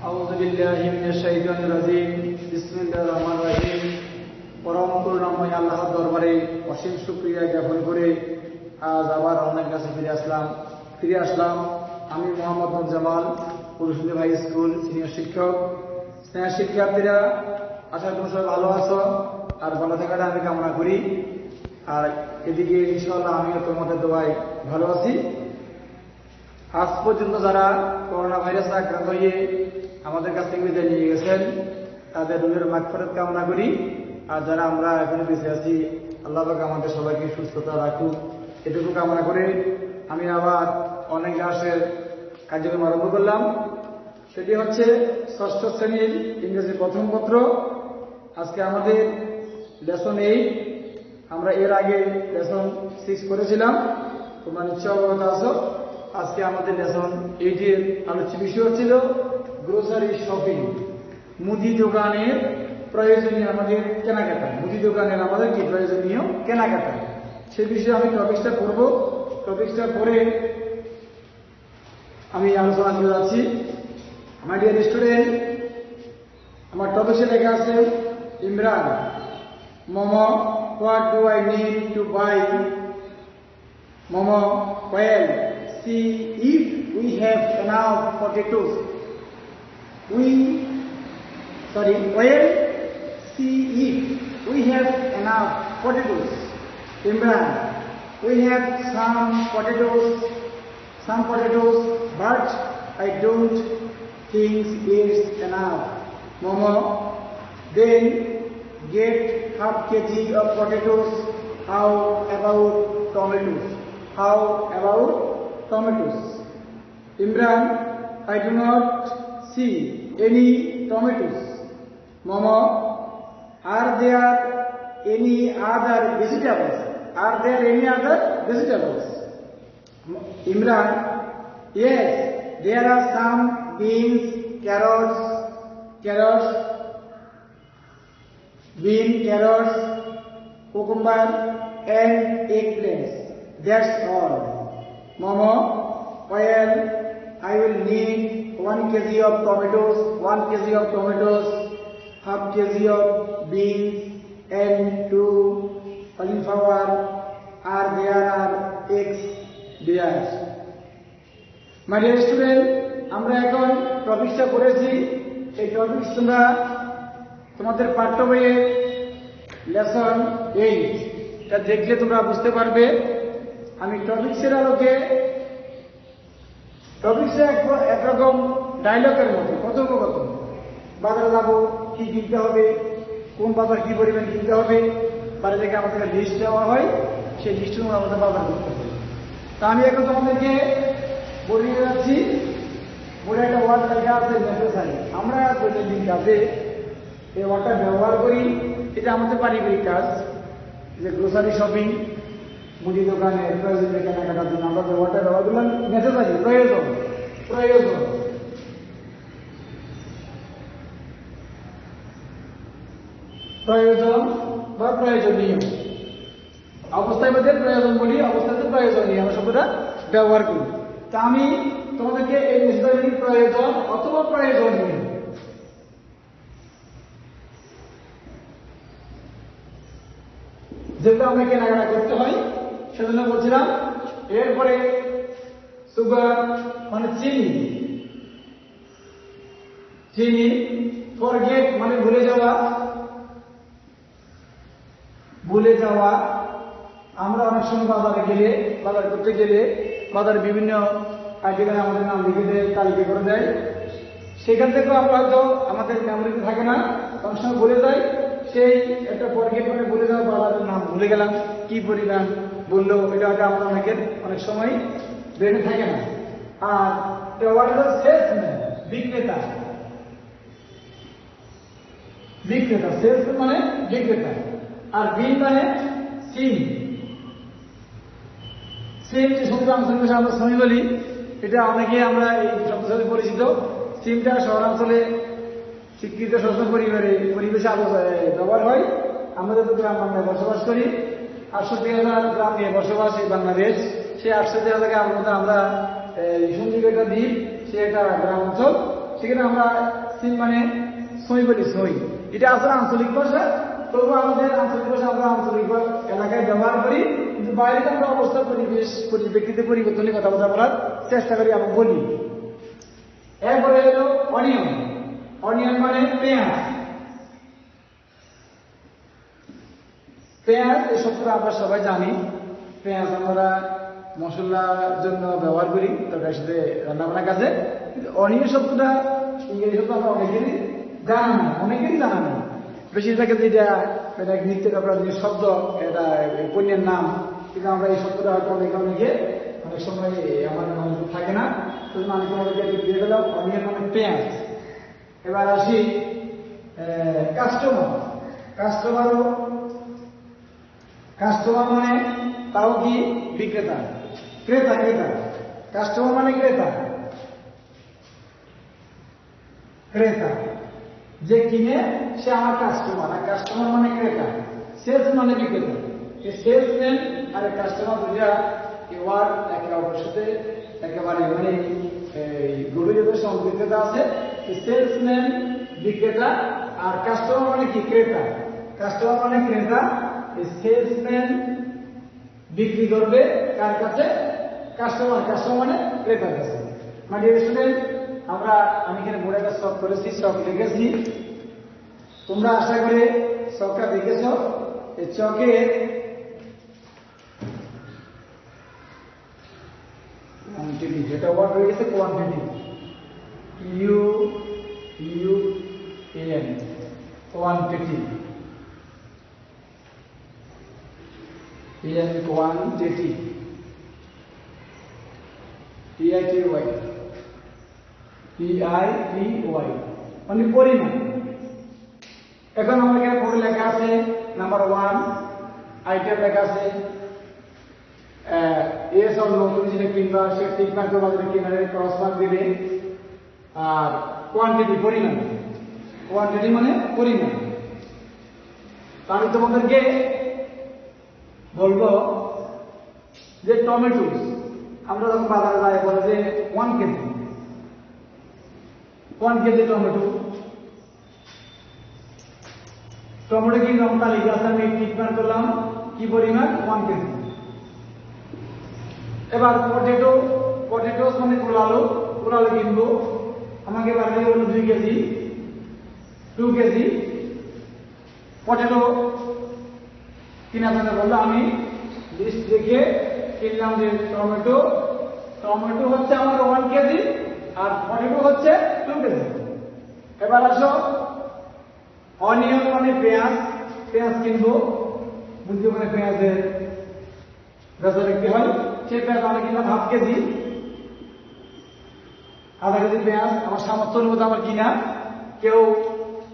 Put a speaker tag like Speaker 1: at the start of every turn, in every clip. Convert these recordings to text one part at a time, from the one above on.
Speaker 1: আউযু বিল্লাহি মিনাশ শাইতানির রাজিম। বিসমিল্লাহির রহমানির রহিম। পরম করুণাময় আল্লাহর দরবারে অসীম শুকরিয়া জ্ঞাপন করে আজ আবার আপনার কাছে ফিরে আসলাম। আমি মোহাম্মদ নুরজামাল, পুরুষদের ভাই স্কুল সিনিয়র শিক্ষক। স্নেহের শিক্ষার্থীরা, আশা করি সবাই ভালো আছো আর ভালো থাকাটা আমি কামনা করি। আর এদিকে ইনশাআল্লাহ আমিও তোমাদের দোয়ায় ভালো আছি। আজ পর্যন্ত যারা করোনা ভাইরাসে আক্রান্ত হয়ে আমাদের কাছ থেকে বিদায় নিয়ে গেছেন তাদের রুহের মাগফিরাত কামনা করি। আর যারা আমরা এখনো বেঁচে আছি, আল্লাহ পাক আমাদের সবাইকে সুস্থতা রাখুক, এটুকু কামনা করে আমি আবার অনেক ক্লাসের কার্যক্রম আরম্ভ করলাম। সেটি হচ্ছে ষষ্ঠ শ্রেণীর ইংরেজি প্রথম পত্র। আজকে আমাদের লেসন 8। আমরা এর আগে লেসন 6 করেছিলাম, তোমরা নিশ্চয় অবগত আছো। আজকে আমাদের লেসন 8 এর আলোচ্য বিষয় হচ্ছিল গ্রোসারি শপিং, মুদি দোকানের প্রয়োজনীয় আমাদের কেনাকাটা। মুদি দোকানের আমাদের কি প্রয়োজনীয় কেনাকাটা, সে বিষয়ে আমি টপিকসটা পড়ব। টপিকসটা পড়ে আমি আলোচনা করে যাচ্ছি। মাই ডিয়ার স্টুডেন্ট, আমার টপিকসে লেখা আছে Imran, momo, what do I need to buy momo? Well, see if we have enough potatoes. Well, see if we have enough potatoes. Imran, we have some potatoes, but I don't think it's enough. Momo, then get half kg of potatoes. How about tomatoes? Imran, I do not see any tomatoes. Momo, are there any other vegetables? Imran, yes, there are some beans, carrots, cucumber and eggplants. That's all. Momo, well, I will need 1 kg of tomatoes, half kg of beans and 2 cauliflower. There are eggs there. My dear student, আমরা এখন টপিকটা করেছি। এই topic তোমরা তোমাদের পাঠ্য বইয়ে lesson 8 এটা দেখলে তোমরা বুঝতে পারবে। আমি টপিক্সের আলোকে টপিক্সে একরকম ডায়লগের মতো কথোপকথন। বাজারে যাবো, কি কিনতে হবে, কোন বাজার কি পরিমাণ কিনতে হবে, বাড়ি থেকে আমাদের লিস্ট দেওয়া হয়, সেই লিস্ট অনুযায়ী আমাদের বাজার করতে হবে। তা আমি এখন তোমাদেরকে বলিয়ে যাচ্ছি। বলে একটা ওয়ার্ড লেখা আছে নেসেসারি। আমরা দৈনন্দিন কাজে এই ওয়ার্ডটা ব্যবহার করি। এটা আমাদের পারিবারিক কাজ, যে গ্রোসারি শপিং, মুদি দোকানে প্রয়োজনীয় কেনাকাটার জন্য আমরা যে ওয়ার্ডটা ব্যবহার করলাম নেসেসারি, প্রয়োজন বা প্রয়োজনীয় অবস্থায় মধ্যে প্রয়োজন বলি, অবস্থাতে প্রয়োজনীয় আমরা শব্দটা ব্যবহার করি। তা আমি তোমাদেরকে এই নেসেসারি, প্রয়োজন অথবা প্রয়োজনীয় যেগুলো আমরা কেনাকাটা করতে হয় সেজন্য বলছিলাম। এরপরে সুগার মানে চিনি, ফরগেট মানে ভুলে যাওয়া। আমরা অনেক সময় বাজার করতে গেলে বাজারে বিভিন্ন আইটেমের আমাদের নাম লিখে দেয়, তালিকা করে দেয়। সেখান থেকেও আমরা হয়তো আমাদের মেমোরিতে থাকে না, অনেক সময় ভুলে যাই। সেই একটা ফরগেট মানে ভুলে যাওয়া, বাজারের নাম ভুলে গেলাম, কি পরিমাণ বললো, এটা হয়তো আমরা অনেক সময় ব্রেনে থাকে না। আর বিক্রেতা, সেলসম্যান মানে বিক্রেতা। আর বিল মানে সিম যে শব্দ আমরা শ্রমিক বলি, এটা অনেকে আমরা এই শব্দ সাথে পরিচিত। সিমটা শহরাঞ্চলে শিক্ষিত শাসন পরিবেশে ব্যবহার হয়। আমাদের তো গ্রাম বাংলায় বসবাস করি, 68,000 গ্রাম নিয়ে বসবাস এই বাংলাদেশ। সেই 68,000 আমরা সন্দীপ একটা দ্বীপ, সে একটা গ্রাম অঞ্চল। সেখানে আমরা সিন মানে সই বলি, সই। এটা আসলে আঞ্চলিক ভাষা, তবু আমাদের আঞ্চলিক ভাষা আমরা আঞ্চলিক এলাকায় ব্যবহার করি, কিন্তু বাইরে আমরা অবস্থা পরিবেশ পরিপ্রেক্ষিতে পরিবর্তনের কথাবার্তা বলার চেষ্টা করি এবং বলি। এরপরে হলো অনিয়ন। অনিয়ন মানে পেঁয়াজ। পেঁয়াজ এই শব্দটা আমরা সবাই জানি। পেঁয়াজ আমরা মশলার জন্য ব্যবহার করি, তরকারির সাথে রান্নাবান্নার কাজে। কিন্তু অনিয়ন শব্দটা ইংরেজি শব্দ আমরা অনেকেরই জানা না, অনেকেরই জানা নেই। বেশিরভাগ যেটা নিত্যের আপনার যে শব্দ, এটা পণ্যের নাম, কিন্তু আমরা এই শব্দটা হয়তো অনেকে অনেক সময় আমার মনে থাকে না, আমি তোমাদেরকে দিয়ে গেলাম অনিয়ন মানে পেঁয়াজ। এবার আসি কাস্টমার। কাস্টমার মানে তাও কি বিক্রেতা, ক্রেতা। কাস্টমার মানে ক্রেতা, যে কিনে সে আমার কাস্টমার, আর কাস্টমার মানে ক্রেতা। সেলস মানে বিক্রেতা। এই সেলসম্যান আর কাস্টমার দুইটা ওয়ার্ড একে অপরের সাথে একেবারে মানে গভীরভাবে সম্পৃক্ততা আছে। সেলসম্যান বিক্রেতা, আর কাস্টমার মানে কি ক্রেতা। কাস্টমার মানে ক্রেতা, সেলসম্যান বিক্রি করবে কার কাছে? কাস্টমার মানে ক্রেতার কাছে। মানে স্টুডেন্ট, আমি এখানে বোর্ডে একটা শখ করেছি, শখ লিখেছি। তোমরা আশা করে শখটা দেখেছ। এই চকে কোয়ান্টিটি, যেটা ওয়ার্ড হয়ে গেছে quantity, UUAN, quantity. Quantity, PITY, মানে পরিমাণ। এখন আমার এখানে বোর্ডে লেখা আছে নাম্বার 1, আইটেম লেখা আছে এস অর নো, তুমি যেটা কিনবা সে টিক মার্ক করবা, যেটা কিনারে ক্রস মার্ক দিবে। আর কোয়ান্টিটি, পরিমাণ। কোয়ান্টিটি মানে পরিমাণ। আমি তোমাদেরকে বলবো যে টমেটো, আমরা যখন বাজারে যাই বলে যে 1 কেজি, 1 কেজি টমেটো। টমেটো কিন্তু আমরা তালিকা আছে, আমি ট্রিটমেন্ট করলাম কি পরিমাণ? 1 কেজি। এবার পটেটো মানে কোলালো কিনবো, আমাকে বাড়ি হলো 2 কেজি, 2 কেজি। পটেটো কেনার জন্য বললো, আমি লিস্ট দেখে কিনলাম যে টমেটো হচ্ছে আমার 1 কেজি, আর পটেটো হচ্ছে 2 কেজি। এবার আসো অনিয়ন মানে পেঁয়াজ কিনবো, বুঝতে মানে পেঁয়াজের বেচা বিক্রি হয়। সেই পেঁয়াজ আমি কিনলাম 1/2 কেজি, আধা কেজি পেঁয়াজ আমার সামর্থ্য অনুপাতে আমার কিনা। কেউ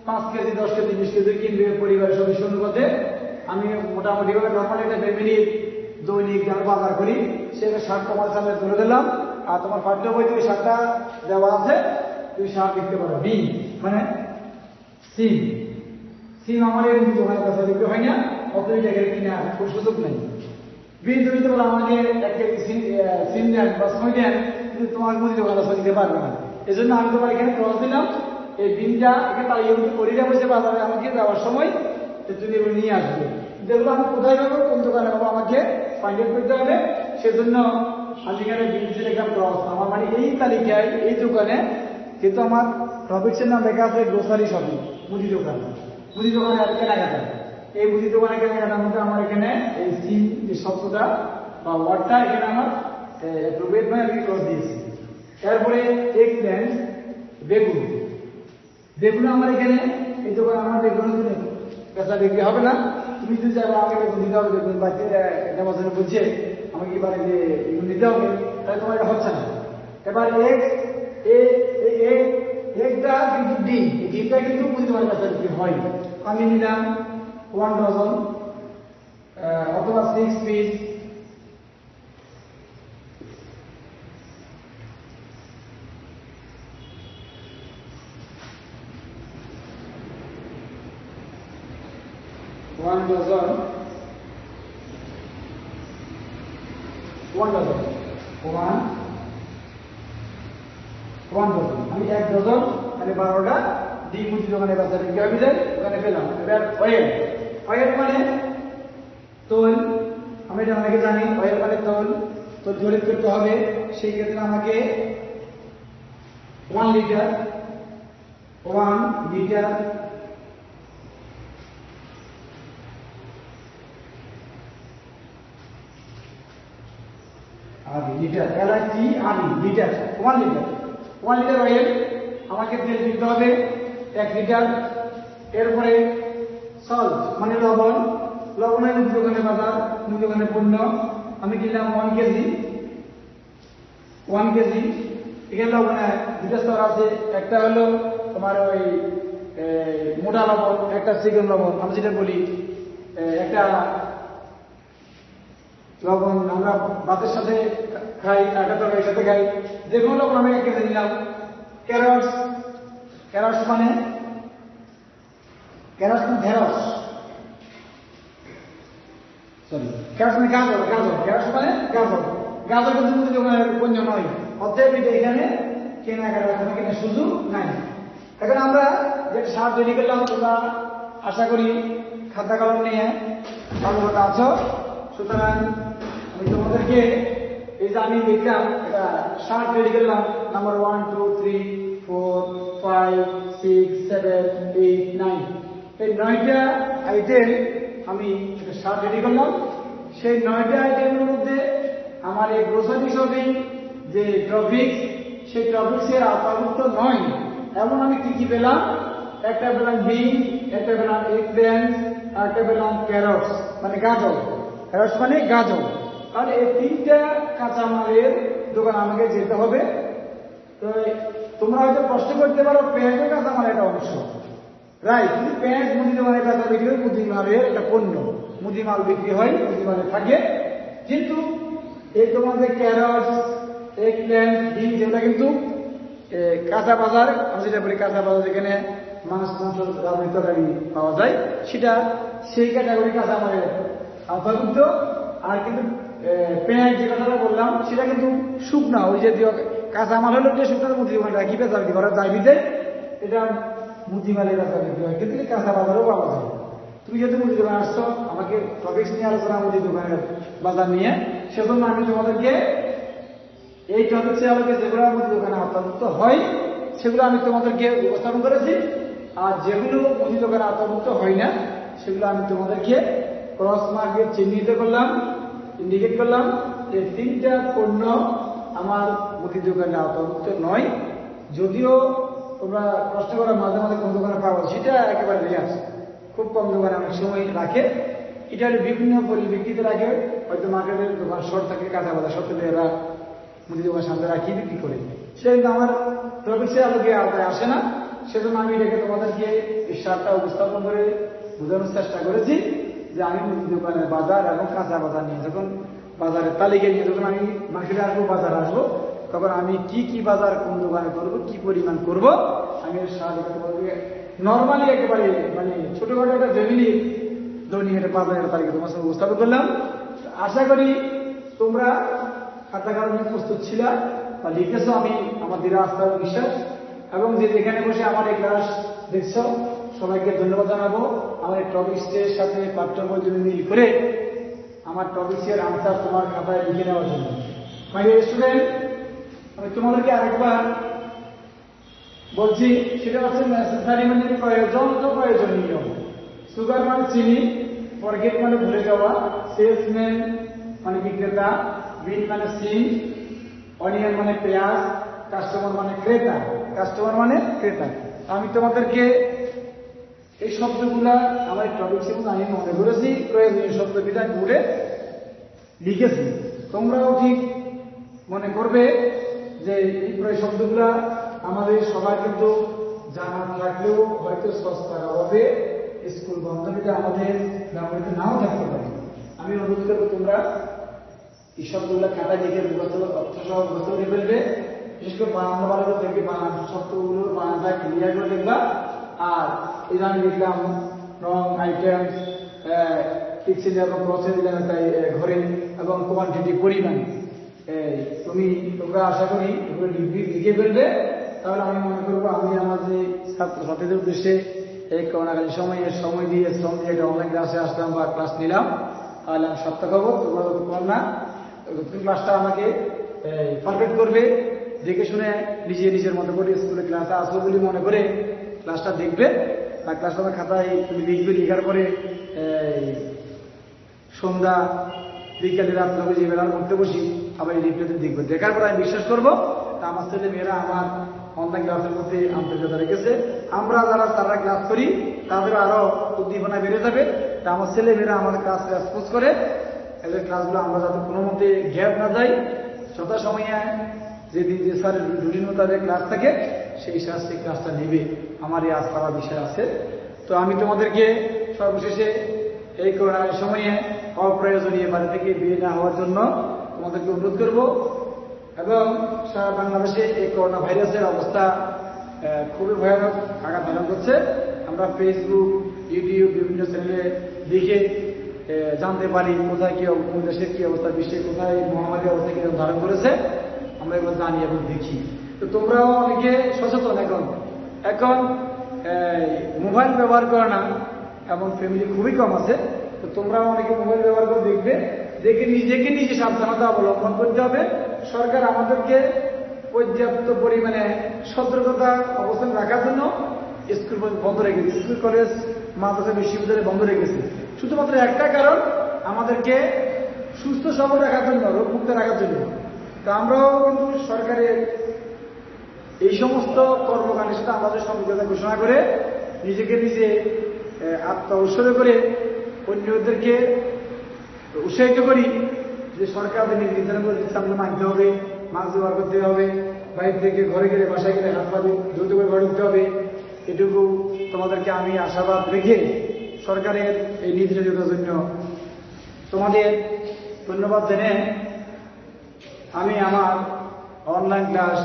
Speaker 1: 5 কেজি, 10 কেজি, 20 কেজি কিনবে পরিবারের সদস্য অনুপাতে। আমি মোটামুটি ভাবে নর্মালি একটা ফ্যামিলির দৈনিক যারা বাজার করি সেটা 60 তোমার সামনে তুলে দিলাম। আর তোমার পাঠ্য বইতে ওই 60টা দেওয়া আছে, তুমি 60 লিখতে পারো। বিন মানে সিম আমার এই দোকানের কাছে বিক্রি হয় না, অতই টাকা কিনা কোনো সুযোগ নেই। বিন তুমি তো বলো আমাকে 1 কেজি সিম দেন বা সময় দেন, কিন্তু তোমার মুদি দোকান কাছে দিতে পারবে না। এই জন্য আমি তোমার এখানে ক্রস দিলাম। এই বিনটা এখানে তালিকা করে বসে বাজারে আমাকে দেওয়ার সময় তুমি এগুলো নিয়ে আসবে। যেগুলো আমি কোথায় পাবো, কোন দোকানে পাবো, আমাকে ফাইন্ড আউট করতে হবে। সেজন্য আমি এখানে বিনসি লিখলাম ক্রস। আমার মানে এই তালিকায় এই দোকানে কিন্তু আমার টপিক্সের নাম লেখা আছে গ্রোসারি শপিং, মুদি দোকানে আর কেনাকাটা। এই মুদি দোকানে কেনাকাটার মধ্যে আমার এখানে এই সিম যে শব্দটা বা ওয়ার্ডটা এখানে আমার অ্যাপ্রোপ্রিয়েট মানে আমি ক্রস দিয়েছি। তারপরে এক্সপ্লেন্স, বেগুন আমার এখানে এই দোকানে আমার বেগুন পেশা বিক্রি হবে না। তুমি যদি চাইবো আমাকে বেগুন দিতে হবে, বেগুন বাড়িতে নেওয়ার জন্য বলছে আমাকে এবারে যে বেগুন দিতে হবে, তাহলে তোমার এটা হচ্ছে না। এবার এগটা কিন্তু ডিমটা কিন্তু তোমার কাছে বিক্রি হয়। আমি নিলাম 1 ডজন অথবা 6 পিস। One dozen. 1 1 ডজন। আমি 1 ডজন মানে 12টা ডিম মুদি দোকানে বেচা বিক্রি হবে যায়, ওখানে পেলাম। এবার অয়েল, অয়েল মানে তৈল। আমি এটা অনেকে জানি, অয়েল মানে তৈল। তো তৈরি করতে হবে, সেই ক্ষেত্রে আমাকে 1 litre litre litre 1 litre oil আমাকে তেল দিতে হবে 1 লিটার। এরপরে সল্ট মানে লবণ, লবণের দোকানে বাজার, দোকানে পণ্য। আমি কিনলাম 1 কেজি। এখানে লবণে দুটো স্তর আছে, একটা হলো তোমার ওই মোটা লবণ, একটা চিকন লবণ। আমি যেটা বলি একটা লবণ আমরা ভাতের সাথে খাই, একটা তরকারির সাথে খাই, যে কোনো লবণ আমি 1 কেজি নিলাম। ক্যারটস মানে ঢেঁড়স, ক্যারটস মানে গাজর, ঢেঁড়স মানে গাজর। গাজর কিন্তু মুদি দোকানের পণ্য নয়, অতএব এটা এখানে কেনাকাটা কেনার সুযোগ নাই। এখন আমরা যে সার তৈরি করলাম, তোমরা আশা করি খাতা কলম নিয়ে ভালোভাবে আছো। সুতরাং আমি তোমাদেরকে এই যে আমি দেখলাম এটা সার তৈরি করলাম, নাম্বার 1 2 3 4 5 6 7 8 9, এই 9টা আইটেম আমি সার তৈরি করলাম। সেই 9টা আইটেমের মধ্যে আমার এই গ্রোসারি শপিং যে টপিক, সেই টপিক্সের আওতাভুক্ত নয় এমন আমি কি পেলাম। একটা পেলাম বিন, একটা পেলাম এগপ্ল্যান্ট, আর একটা পেলাম ক্যারটস মানে গাজর। তাহলে এই 3টা কাঁচামালের দোকান আমাকে যেতে হবে। তো তোমরা হয়তো প্রশ্ন করতে পারো, পেঁয়াজের কাঁচামাল একটা অংশ, রাইট? কিন্তু পেঁয়াজ মুদি দোকানে বেচা বিক্রি হয়, মুদিমালের একটা পণ্য, মুদিমাল বিক্রি হয়, মুদিমালে থাকে। কিন্তু এই তোমাদের ক্যারটস, এগপ্ল্যান্ট, বিন যেটা কিন্তু কাঁচা বাজার, আমি যেটা বলি কাঁচা বাজার, যেখানে মাছ, মাংস, তরকারি পাওয়া যায়, সেটা সেই ক্যাটাগরি কাঁচামালের আওতাভুক্ত। আর কিন্তু পেঁয়াজ যে কথাটা বললাম, সেটা কিন্তু শুকনা, ওই যে কাঁচামাল হলো যে শুকনো মুদি দোকানে রাখি বেচা বিক্রি করা যায়, বিদে এটা মুদিমালের বেচা বিক্রি হয়, কিন্তু কাঁচা বাজারও পাওয়া যায়। তুমি যেহেতু মুদি দোকানে আসছো, আমাকে টপিক্স নিয়ে আলোচনা মুদি দোকানের বাজার নিয়ে, সেজন্য আমি তোমাদেরকে এই টপিক্সে আলোকে যেগুলো মুদি দোকানে আওতাভুক্ত হয় সেগুলো আমি তোমাদেরকে উপস্থাপন করেছি। আর যেগুলো মুদি দোকানে আওতাভুক্ত হয় না, সেগুলো আমি তোমাদেরকে ক্রস মার্কে চিহ্নিত করলাম, ইন্ডিকেট করলাম। এই 3টা পণ্য আমার মুদি দোকানে আওতাভুক্ত নয়। যদিও তোমরা প্রশ্ন করা মাঝে মাঝে কোন দোকানে পাবো, সেটা একেবারে রেয়ার, খুব কম দোকানে অনেক সময় রাখে। এটা বিভিন্ন পরিপ্রেক্ষিতে রাখে, হয়তো মার্কেটের দোকান শর্ট থাকে, কাঁচা বাজার শর্ট থাকলে এরা মুদি দোকান সামনে রাখিয়ে বিক্রি করে। সেটা কিন্তু আমার টপিক্সের আলোকে আওতায় আসে না। সেজন্য আমি এটাকে তোমাদেরকে এই সারটা উপস্থাপন করে বোঝানোর চেষ্টা করেছি যে আমি মুদি দোকানের বাজার এবং কাঁচা বাজার নিয়ে যখন বাজারের তালিকা নিয়ে যখন আমি মার্কেটে আসবো, বাজার আসবো, তখন আমি কি বাজার কোন দোকানে করবো, কি পরিমাণ করব, আমি তোমাদেরকে নর্মালি একেবারে মানে ছোটখাটো একটা ফ্যামিলি ধনী একটা বাজারের তালিকা তোমার সঙ্গে উপস্থাপন করলাম। আশা করি তোমরা খাতা কলমে প্রস্তুত ছিল বা লিখেছো, আমি আমার দৃঢ় আস্থা ও বিশ্বাস। এবং যে যেখানে বসে আমার এই ক্লাস দেখছ, সবাইকে ধন্যবাদ জানাবো। আমার এই টপিক্সের সাথে পাঠ্য বই তুমি মিল করে আমার টপিক্সের আনসার তোমার খাতায় লিখে নেওয়ার জন্য। মাই ডিয়ার স্টুডেন্ট, আমি তোমাদেরকে আরেকবার বলছি, সেটা হচ্ছে নেসেসারি মানে প্রয়োজনীয়। সুগার মানে চিনি, ফরগেট মানে ভুলে যাওয়া, সেলসম্যান মানে বিক্রেতা, বিন মানে সিম, অনিয়ন মানে পেঁয়াজ, কাস্টমার মানে ক্রেতা। আমি তোমাদেরকে এই শব্দগুলা আমার টপিক ছিল, আমি মনে করেছি প্রয়োজনীয় শব্দ বিধান করে লিখেছি। তোমরাও ঠিক মনে করবে যে এই শব্দগুলা আমাদের সবাই কিন্তু জানা থাকলেও হয়তো সস্তার অভাবে স্কুল বন্ধনীতে আমাদের ব্যবহৃত নাও থাকতে পারে। আমি অনুরোধ করবো তোমরা এই শব্দগুলা খাতা লিখে অর্থ সহ মুখস্থ করে ফেলবে। বিশেষ করে বানানো ভালো করে দেখবে, বানান শব্দগুলোর বানানটা ক্লিয়ার করে দেখবা। আর এই আমি লিখলাম রং, আইটেম, পিক্সেল এবং ক্রসে দিলাম তাই ঘরে, এবং কোয়ান্টিটি পরিমাণ। তোমরা আশা করি এগুলো লিখে ফেলবে। তাহলে আমি মনে করবো আমি আমার যে ছাত্রছাত্রীদের উদ্দেশ্যে এই করোনাকালীন সময় দিয়ে শ্রম দিয়ে একটা অনলাইন ক্লাসে আসলাম বা ক্লাস নিলাম, তাহলে আমি সপ্তাহ খবর তোমরা যতক্ষণ না ক্লাসটা আমাকে পারফেক্ট করবে, দেখে শুনে নিজের মতো করে স্কুলে ক্লাসে আসবো বলে মনে করে ক্লাসটা দেখবে। আর ক্লাসটা আমার খাতায় তুমি লিখবে, লেখার পরে সন্ধ্যা বিকালে রাত হবে যে বেলার মধ্যে বসি আবার এই রিপ্লেতে দেখবে। দেখার পর আমি বিশ্বাস করবো আমার ছেলে মেয়েরা আমার অনলাইন ক্লাসের মধ্যে আন্তরিকতা রেখেছে। আমরা যারা তারা ক্লাস করি তাদের আরো উদ্দীপনা বেড়ে যাবে। তা আমার ছেলে মেয়েরা আমাদের ক্লাস রেসপন্স করে এদের ক্লাসগুলো আমরা যাতে কোনো মতে গ্যাপ না যাই, যথাসময়ে যেদিন যে স্যারের রুটিন মোতাবেক ক্লাস থাকে সেই সেই ক্লাসটা নেবে, আমার এই আজ করা বিষয় আছে। তো আমি তোমাদেরকে সর্বশেষে এই করোনার সময়ে অপ্রয়োজনীয় বাড়ি থেকে বিয়ে না হওয়ার জন্য তোমাদেরকে অনুরোধ করব। এবং সারা বাংলাদেশে এই করোনা ভাইরাসের অবস্থা খুবই ভয়ানক আঘাত ধারণ করছে। আমরা ফেসবুক, ইউটিউব বিভিন্ন চ্যানেলে দেখে জানতে পারি কোথায় কি কোন দেশের কি অবস্থা, বিশ্বে কোথায় মহামারী অবস্থা কি ধারণ করেছে, আমরা এগুলো জানি এবং দেখি। তো তোমরাও অনেকে সচেতন এখন মোবাইল ব্যবহার করে না এমন ফ্যামিলি খুবই কম আছে। তো তোমরাও অনেকে মোবাইল ব্যবহার করে দেখবে, দেখে নিজে সাবধানতা অবলম্বন করতে হবে। সরকার আমাদেরকে পর্যাপ্ত পরিমাণে সতর্কতা অবস্থান রাখার জন্য স্কুল বন্ধ রেখেছে, স্কুল কলেজ মাদ্রাসা বিশ্ববিদ্যালয় বন্ধ রেখেছে শুধুমাত্র একটা কারণ, আমাদেরকে সুস্থ সবল রাখার জন্য, রোগমুক্ত রাখার জন্য। তা আমরাও কিন্তু সরকারের এই সমস্ত কর্মকাণ্ডের সাথে আমাদের সংযোগতা ঘোষণা করে নিজে আত্মা উৎসর্গ করে অন্যদেরকে উৎসাহিত করি যে সরকার নির্ধারণ করে সামনে মানতে হবে, মাস্ক ব্যবহার করতে হবে, বাইরে থেকে ঘরে গেলে বাসায় গেলে হাত পা দ্রুত করে ঘরে উঠতে হবে। এটুকু তোমাদেরকে আমি আশাবাদ রেখে সরকারের এই নির্দেশনার জন্য তোমাদের ধন্যবাদ জেনে আমি আমার অনলাইন ক্লাস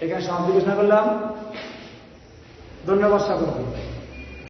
Speaker 1: এখানে সমাপ্তি ঘোষণা করলাম। ধন্যবাদ সকলকে।